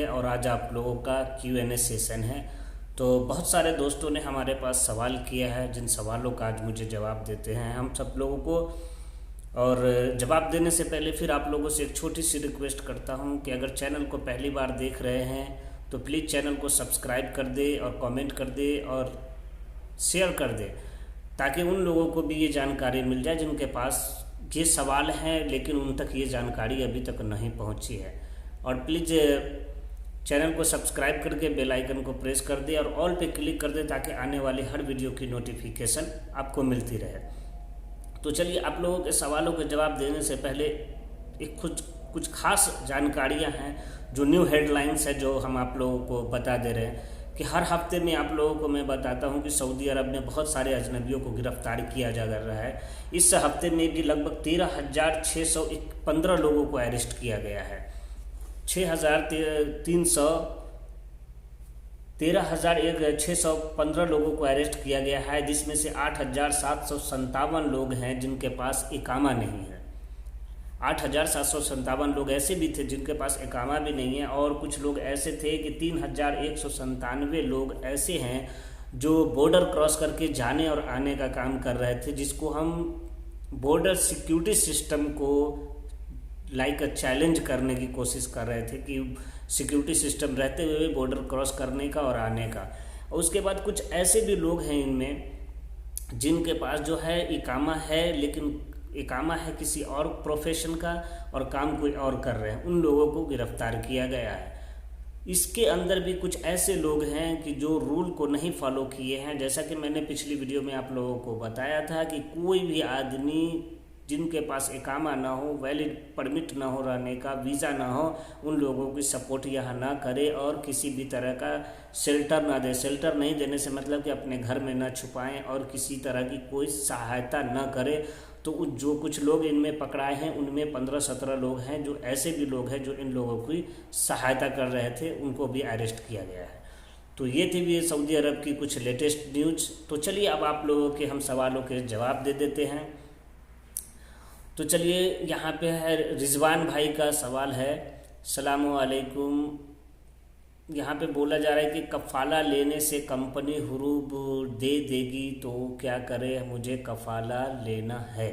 है और आज आप लोगों का Q&A सेशन है। तो बहुत सारे दोस्तों ने हमारे पास सवाल किया है, जिन सवालों का आज मुझे जवाब देते हैं हम सब लोगों को। और जवाब देने से पहले फिर आप लोगों से एक छोटी सी रिक्वेस्ट करता हूं कि अगर चैनल को पहली बार देख रहे हैं तो प्लीज़ चैनल को सब्सक्राइब कर दे और कमेंट कर दे और शेयर कर दे, ताकि उन लोगों को भी ये जानकारी मिल जाए जिनके पास ये सवाल हैं लेकिन उन तक ये जानकारी अभी तक नहीं पहुंची है। और प्लीज़ चैनल को सब्सक्राइब करके बेल आइकन को प्रेस कर दे और ऑल पे क्लिक कर दे, ताकि आने वाली हर वीडियो की नोटिफिकेशन आपको मिलती रहे। तो चलिए, आप लोगों के सवालों के जवाब देने से पहले एक कुछ खास जानकारियां हैं, जो न्यू हेडलाइंस है जो हम आप लोगों को बता दे रहे हैं कि हर हफ्ते में आप लोगों को मैं बताता हूं कि सऊदी अरब में बहुत सारे अजनबियों को गिरफ्तार किया जा रहा है। इस हफ्ते में भी लगभग 13,615 लोगों को अरेस्ट किया गया है। 13,615 लोगों को अरेस्ट किया गया है, जिसमें से 8,757 लोग हैं जिनके पास इकामा नहीं है। 8,757 लोग ऐसे भी थे जिनके पास इकामा भी नहीं है, और कुछ लोग ऐसे थे कि 3,197 लोग ऐसे हैं जो बॉर्डर क्रॉस करके जाने और आने का काम कर रहे थे, जिसको हम बॉर्डर सिक्योरिटी सिस्टम को लाइक चैलेंज करने की कोशिश कर रहे थे कि सिक्योरिटी सिस्टम रहते हुए बॉर्डर क्रॉस करने का और आने का। और उसके बाद कुछ ऐसे भी लोग हैं इनमें जिनके पास जो है इकामा है, लेकिन इकामा है किसी और प्रोफेशन का और काम कोई और कर रहे हैं, उन लोगों को गिरफ्तार किया गया है। इसके अंदर भी कुछ ऐसे लोग हैं कि जो रूल को नहीं फॉलो किए हैं। जैसा कि मैंने पिछली वीडियो में आप लोगों को बताया था कि कोई भी आदमी जिनके पास इकामा ना हो, वैलिड परमिट ना हो रहने का, वीज़ा ना हो, उन लोगों की सपोर्ट यहाँ ना करे और किसी भी तरह का शेल्टर ना दे। शेल्टर नहीं देने से मतलब कि अपने घर में ना छुपाएं और किसी तरह की कोई सहायता ना करे। तो जो कुछ लोग इनमें पकड़ाए हैं उनमें 15-17 लोग हैं जो ऐसे भी लोग हैं जो इन लोगों की सहायता कर रहे थे, उनको भी अरेस्ट किया गया है। तो ये थी भी सऊदी अरब की कुछ लेटेस्ट न्यूज़। तो चलिए, अब आप लोगों के हम सवालों के जवाब दे देते हैं। तो चलिए, यहाँ पे है रिजवान भाई का सवाल है। अस्सलामु अलैकुम। यहाँ पे बोला जा रहा है कि कफ़ाला लेने से कंपनी हुरूब दे देगी, तो क्या करें, मुझे कफ़ाला लेना है।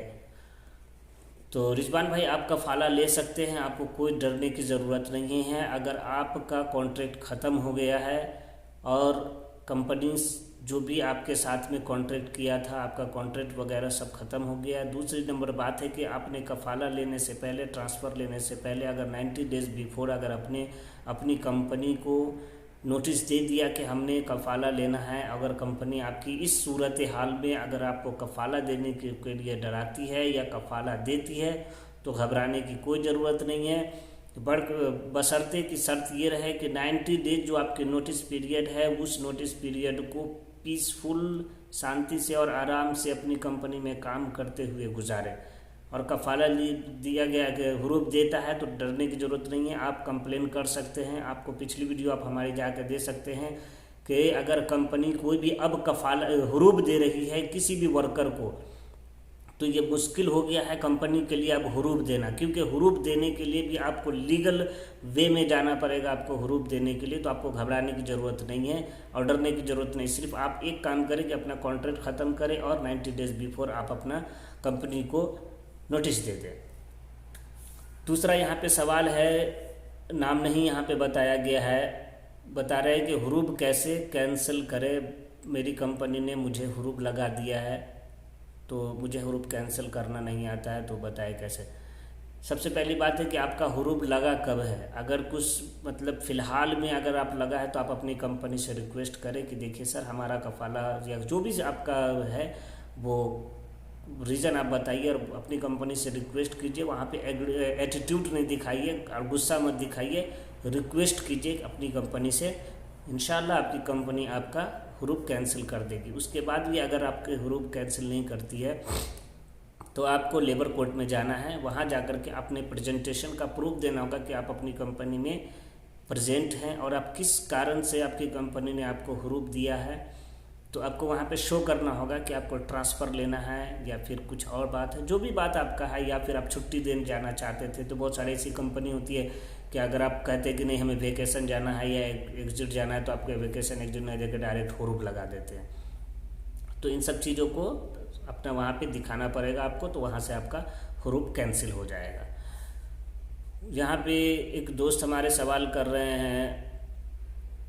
तो रिजवान भाई, आप कफ़ाला ले सकते हैं, आपको कोई डरने की ज़रूरत नहीं है। अगर आपका कॉन्ट्रैक्ट ख़त्म हो गया है और कंपनी जो भी आपके साथ में कॉन्ट्रैक्ट किया था, आपका कॉन्ट्रैक्ट वगैरह सब ख़त्म हो गया। दूसरी नंबर बात है कि आपने कफ़ाला लेने से पहले, ट्रांसफ़र लेने से पहले अगर 90 डेज़ बिफोर अगर अपनी कंपनी को नोटिस दे दिया कि हमने कफ़ाला लेना है, अगर कंपनी आपकी इस सूरत हाल में अगर आपको कफ़ाला देने के लिए डराती है या कफ़ाला देती है, तो घबराने की कोई ज़रूरत नहीं है। बशर्ते कि शर्त ये रहे कि 90 डेज जो आपके नोटिस पीरियड है, उस नोटिस पीरियड को पीसफुल, शांति से और आराम से अपनी कंपनी में काम करते हुए गुजारें। और कफ़ाला दिया गया कि हुरूब देता है तो डरने की ज़रूरत नहीं है। आप कंप्लेन कर सकते हैं, आपको पिछली वीडियो आप हमारी जाकर दे सकते हैं कि अगर कंपनी कोई भी अब कफ़ाला हुरूब दे रही है किसी भी वर्कर को, तो ये मुश्किल हो गया है कंपनी के लिए अब हुरूब देना, क्योंकि हुरूब देने के लिए भी आपको लीगल वे में जाना पड़ेगा। आपको हुरूब देने के लिए तो आपको घबराने की ज़रूरत नहीं है और डरने की ज़रूरत नहीं। सिर्फ आप एक काम करें कि अपना कॉन्ट्रैक्ट ख़त्म करें और 90 डेज़ बिफोर आप अपना कंपनी को नोटिस दे दें। दूसरा यहाँ पे सवाल है, नाम नहीं यहाँ पे बताया गया है, बता रहे हैं कि हुरूब कैसे कैंसिल करें। मेरी कंपनी ने मुझे हुरूब लगा दिया है, तो मुझे हुरूब कैंसिल करना नहीं आता है, तो बताए कैसे। सबसे पहली बात है कि आपका हुरूब लगा कब है। अगर कुछ मतलब फ़िलहाल में अगर आप लगा है तो आप अपनी कंपनी से रिक्वेस्ट करें कि देखिए सर, हमारा कफ़ाला या जो भी आपका है वो रीज़न आप बताइए और अपनी कंपनी से रिक्वेस्ट कीजिए। वहाँ पे एटीट्यूड नहीं दिखाइए और गुस्सा मत दिखाइए, रिक्वेस्ट कीजिए अपनी कंपनी से। इंशाल्लाह आपकी कंपनी आपका हुरूब कैंसिल कर देगी। उसके बाद भी अगर आपके हुरूब कैंसिल नहीं करती है तो आपको लेबर कोर्ट में जाना है। वहाँ जाकर के अपने प्रेजेंटेशन का प्रूफ देना होगा कि आप अपनी कंपनी में प्रेजेंट हैं और आप किस कारण से आपकी कंपनी ने आपको हुरूब दिया है। तो आपको वहाँ पे शो करना होगा कि आपको ट्रांसफ़र लेना है या फिर कुछ और बात है, जो भी बात आपका है, या फिर आप छुट्टी देने जाना चाहते थे। तो बहुत सारी ऐसी कंपनी होती है कि अगर आप कहते हैं कि नहीं हमें वेकेशन जाना है या एग्जिट जाना है, तो आपके वेकेशन एग्जिट नहीं देकर डायरेक्ट हुरूप लगा देते हैं। तो इन सब चीज़ों को अपना वहाँ पे दिखाना पड़ेगा आपको, तो वहाँ से आपका हुरूप कैंसिल हो जाएगा। यहाँ पे एक दोस्त हमारे सवाल कर रहे हैं,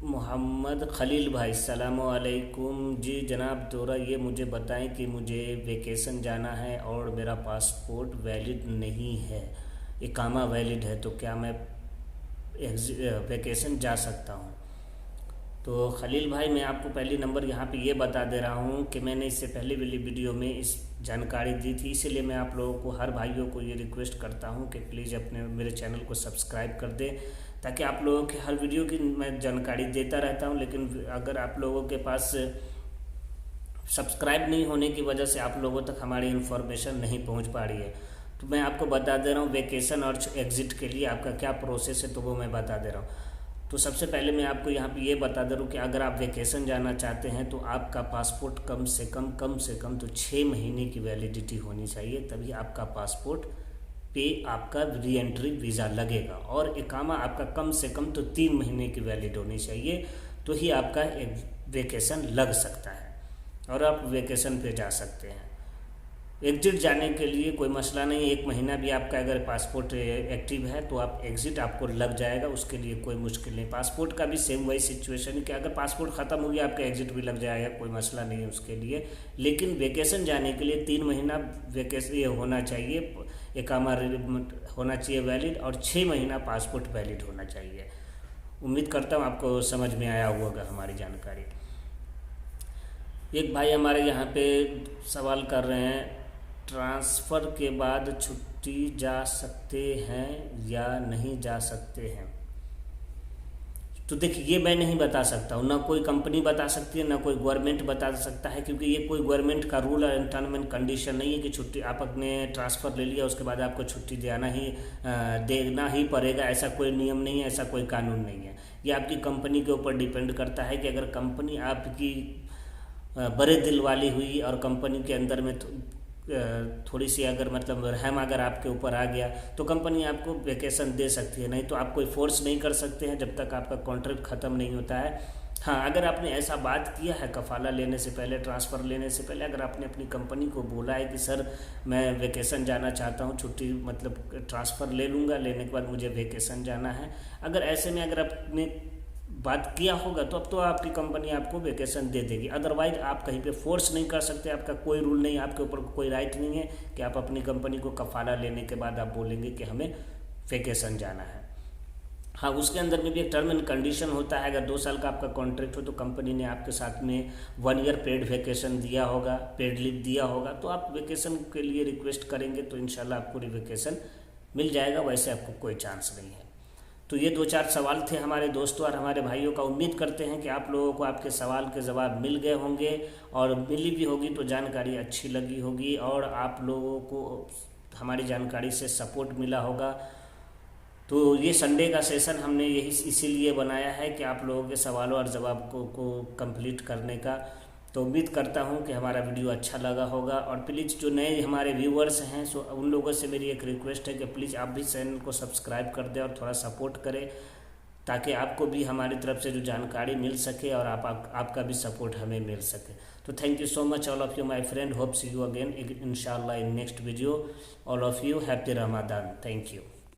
मोहम्मद खलील भाई, सलामु अलैकुम जी जनाब, थोड़ा ये मुझे बताएं कि मुझे वेकेशन जाना है और मेरा पासपोर्ट वैलिड नहीं है, इकामा वैलिड है, तो क्या मैं वेकेशन जा सकता हूँ? तो खलील भाई, मैं आपको पहली नंबर यहाँ पे ये बता दे रहा हूँ कि मैंने इससे पहले वाली वीडियो में इस जानकारी दी थी, इसीलिए मैं आप लोगों को, हर भाइयों को ये रिक्वेस्ट करता हूँ कि प्लीज़ अपने मेरे चैनल को सब्सक्राइब कर दें, ताकि आप लोगों के हर वीडियो की मैं जानकारी देता रहता हूँ। लेकिन अगर आप लोगों के पास सब्सक्राइब नहीं होने की वजह से आप लोगों तक हमारी इन्फॉर्मेशन नहीं पहुँच पा रही है, तो मैं आपको बता दे रहा हूँ वेकेशन और एग्ज़िट के लिए आपका क्या प्रोसेस है, तो वो मैं बता दे रहा हूँ। तो सबसे पहले मैं आपको यहाँ पे ये बता दे रहा हूँ कि अगर आप वेकेशन जाना चाहते हैं तो आपका पासपोर्ट कम से कम तो 6 महीने की वैलिडिटी होनी चाहिए, तभी आपका पासपोर्ट पे आपका री एंट्री वीज़ा लगेगा। और इकामा आपका कम से कम तो 3 महीने की वैलिड होनी चाहिए, तो ही आपका एक वेकेशन लग सकता है और आप वेकेशन पे जा सकते हैं। एग्जिट जाने के लिए कोई मसला नहीं, 1 महीना भी आपका अगर पासपोर्ट एक्टिव है तो आप एग्जिट आपको लग जाएगा, उसके लिए कोई मुश्किल नहीं। पासपोर्ट का भी सेम वही सिचुएशन है कि अगर पासपोर्ट ख़त्म हो गया आपका एग्जिट भी लग जाएगा, कोई मसला नहीं है उसके लिए। लेकिन वेकेशन जाने के लिए 3 महीना वेकेशन ये होना चाहिए, इकामा होना चाहिए वैलिड, और 6 महीना पासपोर्ट वैलिड होना चाहिए। उम्मीद करता हूँ आपको समझ में आया होगा हमारी जानकारी। एक भाई हमारे यहाँ पे सवाल कर रहे हैं, ट्रांसफ़र के बाद छुट्टी जा सकते हैं या नहीं जा सकते हैं? तो देखिए, ये मैं नहीं बता सकता हूँ, ना कोई कंपनी बता सकती है, ना कोई गवर्नमेंट बता सकता है, क्योंकि ये कोई गवर्नमेंट का रूल और टर्म एंड कंडीशन नहीं है कि छुट्टी आप अपने ट्रांसफ़र ले लिया उसके बाद आपको छुट्टी देना ही पड़ेगा। ऐसा कोई नियम नहीं है, ऐसा कोई कानून नहीं है। ये आपकी कंपनी के ऊपर डिपेंड करता है कि अगर कंपनी आपकी बड़े दिल वाली हुई और कंपनी के अंदर में थोड़ी सी अगर मतलब रहम अगर आपके ऊपर आ गया, तो कंपनी आपको वेकेशन दे सकती है, नहीं तो आप कोई फोर्स नहीं कर सकते हैं जब तक आपका कॉन्ट्रैक्ट ख़त्म नहीं होता है। हाँ, अगर आपने ऐसा बात किया है कफ़ाला लेने से पहले, ट्रांसफ़र लेने से पहले, अगर आपने अपनी कंपनी को बोला है कि सर मैं वेकेशन जाना चाहता हूँ, छुट्टी मतलब ट्रांसफ़र ले लूँगा, लेने के बाद मुझे वेकेशन जाना है, अगर ऐसे में अगर आपने बात किया होगा तो अब तो आपकी कंपनी आपको वेकेशन दे देगी। अदरवाइज आप कहीं पे फोर्स नहीं कर सकते, आपका कोई रूल नहीं, आपके ऊपर कोई राइट नहीं है कि आप अपनी कंपनी को कफ़ाला लेने के बाद आप बोलेंगे कि हमें वेकेशन जाना है। हाँ, उसके अंदर में भी एक टर्म एंड कंडीशन होता है। अगर 2 साल का आपका कॉन्ट्रैक्ट हो तो कंपनी ने आपके साथ में 1 ईयर पेड वेकेशन दिया होगा, पेड लीव दिया होगा, तो आप वेकेशन के लिए रिक्वेस्ट करेंगे तो इंशाल्लाह आपको वेकेशन मिल जाएगा, वैसे आपको कोई चांस नहीं है। तो ये 2-4 सवाल थे हमारे दोस्तों और हमारे भाइयों का। उम्मीद करते हैं कि आप लोगों को आपके सवाल के जवाब मिल गए होंगे, और मिली भी होगी तो जानकारी अच्छी लगी होगी और आप लोगों को हमारी जानकारी से सपोर्ट मिला होगा। तो ये संडे का सेशन हमने यही इसीलिए बनाया है कि आप लोगों के सवालों और जवाब को कंप्लीट करने का। तो उम्मीद करता हूँ कि हमारा वीडियो अच्छा लगा होगा, और प्लीज़ जो नए हमारे व्यूअर्स हैं सो उन लोगों से मेरी एक रिक्वेस्ट है कि प्लीज़ आप भी चैनल को सब्सक्राइब कर दें और थोड़ा सपोर्ट करें, ताकि आपको भी हमारी तरफ से जो जानकारी मिल सके और आपका भी सपोर्ट हमें मिल सके। तो thank you so much all of you my friend, hope see you again इंशाल्लाह in next video. All of you happy Ramzan, thank you.